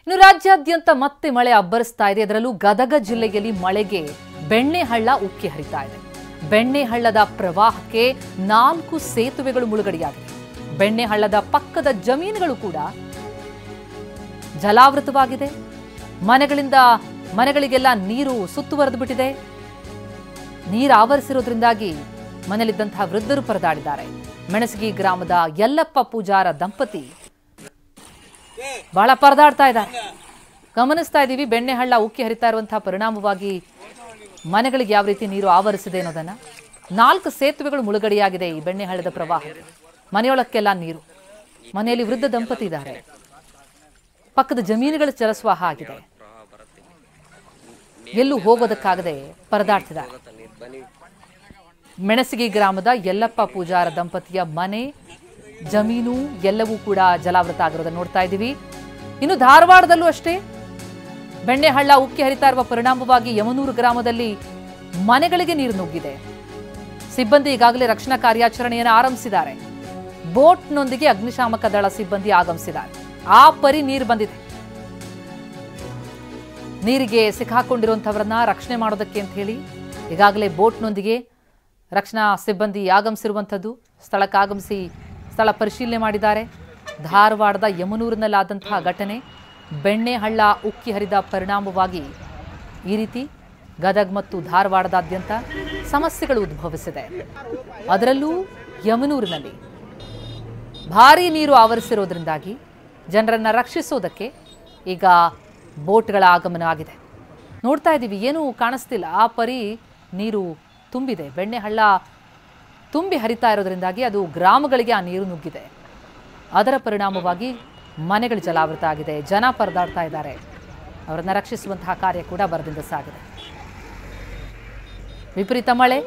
ಇನ್ನು ರಾಜ್ಯಾದ್ಯಂತ ಮತ್ತೆ ಮಳೆ ಅಬ್ಬರಿಸ್ತಾ ಇದೆ. ಅದರಲ್ಲೂ ಗದಗ ಜಿಲ್ಲೆಯಲ್ಲಿ ಮಳೆಗೆ ಬೆಣ್ಣೆಹಳ್ಳ ಉಕ್ಕಿ ಹರಿತಾ ಇದೆ. ಬೆಣ್ಣೆಹಳ್ಳದ ಪ್ರವಾಹಕ್ಕೆ 4 ಸೇತುವೆಗಳು ಮುಳುಗಡೆಯಾಗಿವೆ. ಬೆಣ್ಣೆಹಳ್ಳದ ಪಕ್ಕದ ಜಮೀನುಗಳು ಕೂಡ ಜಲಾವೃತವಾಗಿದೆ. ಮನೆಗಳಿಗೆಲ್ಲ ನೀರು ಸುತ್ತುವರೆದು ಬಿಟ್ಟಿದೆ. ನೀರು ಆವರಿಸಿರೋದ್ರಿಂದಾಗಿ ಮನೆಯಲ್ಲಿದ್ದಂತಹ ವೃದ್ಧರು ಪರದಾಡಿದ್ದಾರೆ. ಮೆಣಸಗಿ ಗ್ರಾಮದ ಯಲ್ಲಪ್ಪ ಪೂಜಾರ ದಂಪತಿ ಬಹಳ ಪರದಾಡ್ತಾ ಇದ್ದಾರೆ. ಗಮನಿಸ್ತಾ ಇದ್ದೀವಿ ಬೆಣ್ಣೆಹಳ್ಳ ಉಕ್ಕಿ ಹರಿತಾ ಇರುವಂತಹ ಪರಿಣಾಮವಾಗಿ ಮನೆಗಳಿಗೆ ಯಾವ ರೀತಿ ನೀರು ಆವರಿಸಿದೆ ಅನ್ನೋದನ್ನ. 4 ಸೇತುವೆಗಳು ಮುಳುಗಡೆಯಾಗಿದೆ ಈ ಬೆಣ್ಣೆಹಳ್ಳದ ಪ್ರವಾಹ. ಮನೆಯೊಳಕ್ಕೆಲ್ಲ ನೀರು. ಮನೆಯಲ್ಲಿ ವೃದ್ಧ ದಂಪತಿ ಇದ್ದಾರೆ. ಪಕ್ಕದ ಜಮೀನುಗಳ ಜಲಸ್ವಾಹ ಆಗಿದೆ. ಎಲ್ಲೂ ಹೋಗೋದಕ್ಕಾಗದೆ ಪರದಾಡ್ತಿದ್ದಾರೆ. ಮೆಣಸಗಿ ಗ್ರಾಮದ ಯಲ್ಲಪ್ಪ ಪೂಜಾರ ದಂಪತಿಯ ಮನೆ, ಜಮೀನು ಎಲ್ಲವೂ ಕೂಡ ಜಲಾವೃತ ಆಗಿರೋದನ್ನು ನೋಡ್ತಾ ಇದ್ದೀವಿ. ಇನ್ನು ಧಾರವಾಡದಲ್ಲೂ ಅಷ್ಟೇ ಬೆಣ್ಣೆಹಳ್ಳ ಉಕ್ಕಿ ಹರಿತಾ ಇರುವ ಪರಿಣಾಮವಾಗಿ ಯಮನೂರು ಗ್ರಾಮದಲ್ಲಿ ಮನೆಗಳಿಗೆ ನೀರು ನುಗ್ಗಿದೆ. ಸಿಬ್ಬಂದಿ ಈಗಾಗಲೇ ರಕ್ಷಣಾ ಕಾರ್ಯಾಚರಣೆಯನ್ನು ಆರಂಭಿಸಿದ್ದಾರೆ. ಬೋಟ್ನೊಂದಿಗೆ ಅಗ್ನಿಶಾಮಕ ದಳ ಸಿಬ್ಬಂದಿ ಆಗಮಿಸಿದ್ದಾರೆ. ಆ ಪರಿ ನೀರು ಬಂದಿದೆ. ನೀರಿಗೆ ಸಿಕ್ಕಾಕೊಂಡಿರುವಂತವರನ್ನ ರಕ್ಷಣೆ ಮಾಡೋದಕ್ಕೆ ಅಂತ ಹೇಳಿ ಈಗಾಗಲೇ ಬೋಟ್ನೊಂದಿಗೆ ರಕ್ಷಣಾ ಸಿಬ್ಬಂದಿ ಆಗಮಿಸಿರುವಂಥದ್ದು. ಸ್ಥಳಕ್ಕೆ ಆಗಮಿಸಿ ಸ್ಥಳ ಪರಿಶೀಲನೆ ಮಾಡಿದ್ದಾರೆ. ಧಾರವಾಡದ ಯಮನೂರಿನಲ್ಲಾದಂತಹ ಘಟನೆ. ಬೆಣ್ಣೆಹಳ್ಳ ಉಕ್ಕಿ ಹರಿದ ಪರಿಣಾಮವಾಗಿ ಈ ರೀತಿ ಗದಗ ಮತ್ತು ಧಾರವಾಡದಾದ್ಯಂತ ಸಮಸ್ಯೆಗಳು ಉದ್ಭವಿಸಿದೆ. ಅದರಲ್ಲೂ ಯಮನೂರಿನಲ್ಲಿ ಭಾರೀ ನೀರು ಆವರಿಸಿರೋದ್ರಿಂದಾಗಿ ಜನರನ್ನು ರಕ್ಷಿಸೋದಕ್ಕೆ ಈಗ ಬೋಟ್ಗಳ ಆಗಮನ ಆಗಿದೆ. ನೋಡ್ತಾ ಇದ್ದೀವಿ, ಏನೂ ಕಾಣಿಸ್ತಿಲ್ಲ. ಆ ಪರಿ ನೀರು ತುಂಬಿದೆ. ಬೆಣ್ಣೆಹಳ್ಳ ತುಂಬಿ ಹರಿತಾ ಇರೋದ್ರಿಂದಾಗಿ ಅದು ಗ್ರಾಮಗಳಿಗೆ ಆ ನೀರು ನುಗ್ಗಿದೆ. ಅದರ ಪರಿಣಾಮವಾಗಿ ಮನೆಗಳು ಜಲಾವೃತ ಆಗಿದೆ. ಜನ ಪರದಾಡ್ತಾ ಇದ್ದಾರೆ. ಅವರನ್ನು ರಕ್ಷಿಸುವಂತಹ ಕಾರ್ಯ ಕೂಡ ಬರದಿಂದ ಸಾಗಿದೆ. ವಿಪರೀತ ಮಳೆ.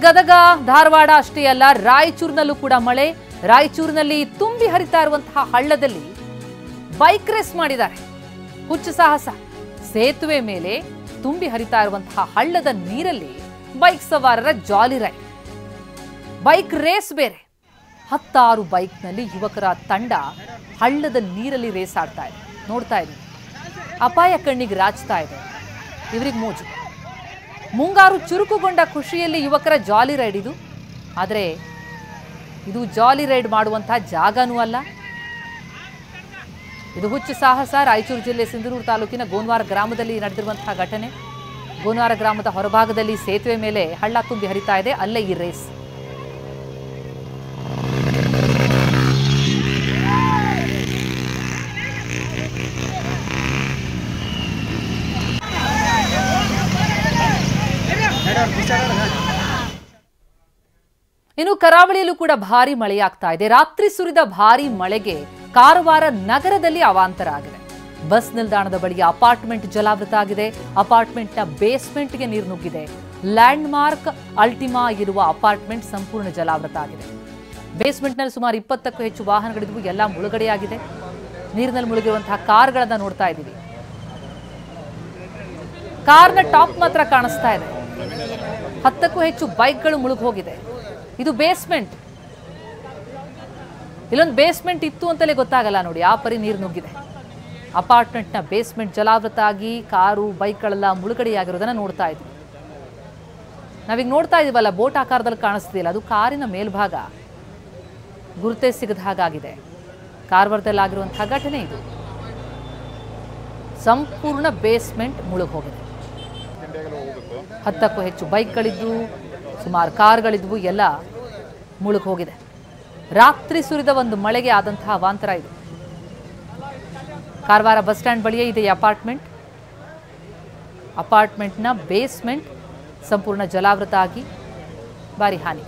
ಗದಗ ಧಾರವಾಡ ಅಷ್ಟೇ ಅಲ್ಲ, ರಾಯಚೂರಿನಲ್ಲೂ ಕೂಡ ಮಳೆ. ರಾಯಚೂರಿನಲ್ಲಿ ತುಂಬಿ ಹರಿತಾ ಇರುವಂತಹ ಹಳ್ಳದಲ್ಲಿ ಬೈಕ್ ರೇಸ್ ಮಾಡಿದ್ದಾರೆ. ಹುಚ್ಚು ಸಾಹಸ. ಸೇತುವೆ ಮೇಲೆ ತುಂಬಿ ಹರಿತಾ ಇರುವಂತಹ ಹಳ್ಳದ ನೀರಲ್ಲಿ ಬೈಕ್ ಸವಾರರ ಜಾಲಿ ರೈಡ್, ಬೈಕ್ ರೇಸ್ ಬೇರೆ. 16 ಬೈಕ್ನಲ್ಲಿ ಯುವಕರ ತಂಡ ಹಳ್ಳದ ನೀರಲ್ಲಿ ರೇಸ್ ಆಡ್ತಾ ಇದೆ. ನೋಡ್ತಾ ಇದ್ದೀವಿ, ಅಪಾಯ ಕಣ್ಣಿಗೆ ರಾಚ್ತಾ ಇದೆ. ಇವರಿಗೆ ಮೋಜು. ಮುಂಗಾರು ಚುರುಕುಗೊಂಡ ಖುಷಿಯಲ್ಲಿ ಯುವಕರ ಜಾಲಿ ರೈಡ್ ಇದು. ಆದರೆ ಇದು ಜಾಲಿ ರೈಡ್ ಮಾಡುವಂತಹ ಜಾಗನೂ ಅಲ್ಲ. ಇದು ಹುಚ್ಚು ಸಾಹಸ. ರಾಯಚೂರು ಜಿಲ್ಲೆ ಸಿಂಧನೂರು ತಾಲೂಕಿನ ಗೋನ್ವಾರ ಗ್ರಾಮದಲ್ಲಿ ನಡೆದಿರುವಂತಹ ಘಟನೆ. ಗೋನ್ವಾರ ಗ್ರಾಮದ ಹೊರಭಾಗದಲ್ಲಿ ಸೇತುವೆ ಮೇಲೆ ಹಳ್ಳ ತುಂಬಿ ಹರಿತಾ ಇದೆ. ಅಲ್ಲೇ ಈ ರೇಸ್. ಇನ್ನು ಕರಾವಳಿಯಲ್ಲೂ ಕೂಡ ಭಾರಿ ಮಳೆಯಾಗ್ತಾ ಇದೆ. ರಾತ್ರಿ ಸುರಿದ ಭಾರಿ ಮಳೆಗೆ ಕಾರವಾರ ನಗರದಲ್ಲಿ ಅವಾಂತರ ಆಗಿದೆ. ಬಸ್ ನಿಲ್ದಾಣದ ಬಳಿಯ ಅಪಾರ್ಟ್ಮೆಂಟ್ ಜಲಾವೃತ ಆಗಿದೆ. ಅಪಾರ್ಟ್ಮೆಂಟ್ನ ಬೇಸ್ಮೆಂಟ್ಗೆ ನೀರು ನುಗ್ಗಿದೆ. ಲ್ಯಾಂಡ್ ಮಾರ್ಕ್ ಅಲ್ಟಿಮಾ ಇರುವ ಅಪಾರ್ಟ್ಮೆಂಟ್ ಸಂಪೂರ್ಣ ಜಲಾವೃತ ಆಗಿದೆ. ಬೇಸ್ಮೆಂಟ್ನಲ್ಲಿ ಸುಮಾರು 20ಕ್ಕೂ ಹೆಚ್ಚು ವಾಹನಗಳಿದ್ವು. ಎಲ್ಲ ಮುಳುಗಡೆಯಾಗಿದೆ. ನೀರಿನಲ್ಲಿ ಮುಳುಗಿರುವಂತಹ ಕಾರ್ಗಳನ್ನ ನೋಡ್ತಾ ಇದ್ದೀವಿ. ಕಾರ್ನ ಟಾಪ್ ಮಾತ್ರ ಕಾಣಿಸ್ತಾ ಇದೆ. 10ಕ್ಕೂ ಹೆಚ್ಚು ಬೈಕ್ಗಳು ಮುಳುಗಿ ಹೋಗಿದೆ. ಇದು ಬೇಸ್ಮೆಂಟ್. ಇಲ್ಲೊಂದು ಬೇಸ್ಮೆಂಟ್ ಇತ್ತು ಅಂತಲೇ ಗೊತ್ತಾಗಲ್ಲ ನೋಡಿ. ಆ ಪರಿ ನೀರು ನುಗ್ಗಿದೆ. ಅಪಾರ್ಟ್ಮೆಂಟ್ನ ಬೇಸ್ಮೆಂಟ್ ಜಲಾವೃತ ಆಗಿ ಕಾರು ಬೈಕ್ಗಳೆಲ್ಲ ಮುಳುಗಡೆಯಾಗಿರೋದನ್ನ ನೋಡ್ತಾ ಇದ್ವಿ. ನಾವೀಗ ನೋಡ್ತಾ ಇದೀವಲ್ಲ, ಬೋಟ್ ಆಕಾರದಲ್ಲಿ ಕಾಣಿಸ್ತಿಲ್ಲ, ಅದು ಕಾರಿನ ಮೇಲ್ಭಾಗ. ಗುರುತೇ ಸಿಗದ ಹಾಗಾಗಿದೆ. ಕಾರವಾರದಲ್ಲಿ ಆಗಿರುವಂತಹ ಘಟನೆ ಇದು. ಸಂಪೂರ್ಣ ಬೇಸ್ಮೆಂಟ್ ಮುಳುಗಿ ಹೋಗಿದೆ. 10ಕ್ಕೂ ಹೆಚ್ಚು ಬೈಕ್ಗಳಿದ್ವು, ಸುಮಾರು ಕಾರ್ಗಳಿದ್ವು, ಎಲ್ಲ ಮುಳುಗಿ ಹೋಗಿದೆ. ರಾತ್ರಿ ಸುರಿದ ಒಂದು ಮಳೆಗೆ ಆದಂತಹ ಅವಾಂತರ ಇದು. ಕಾರವಾರ ಬಸ್ ಸ್ಟ್ಯಾಂಡ್ ಬಳಿಯೇ ಇದೆ ಈ ಅಪಾರ್ಟ್ಮೆಂಟ್. ಅಪಾರ್ಟ್ಮೆಂಟ್ನ ಬೇಸ್ಮೆಂಟ್ ಸಂಪೂರ್ಣ ಜಲಾವೃತ ಆಗಿ ಭಾರಿ ಹಾನಿ.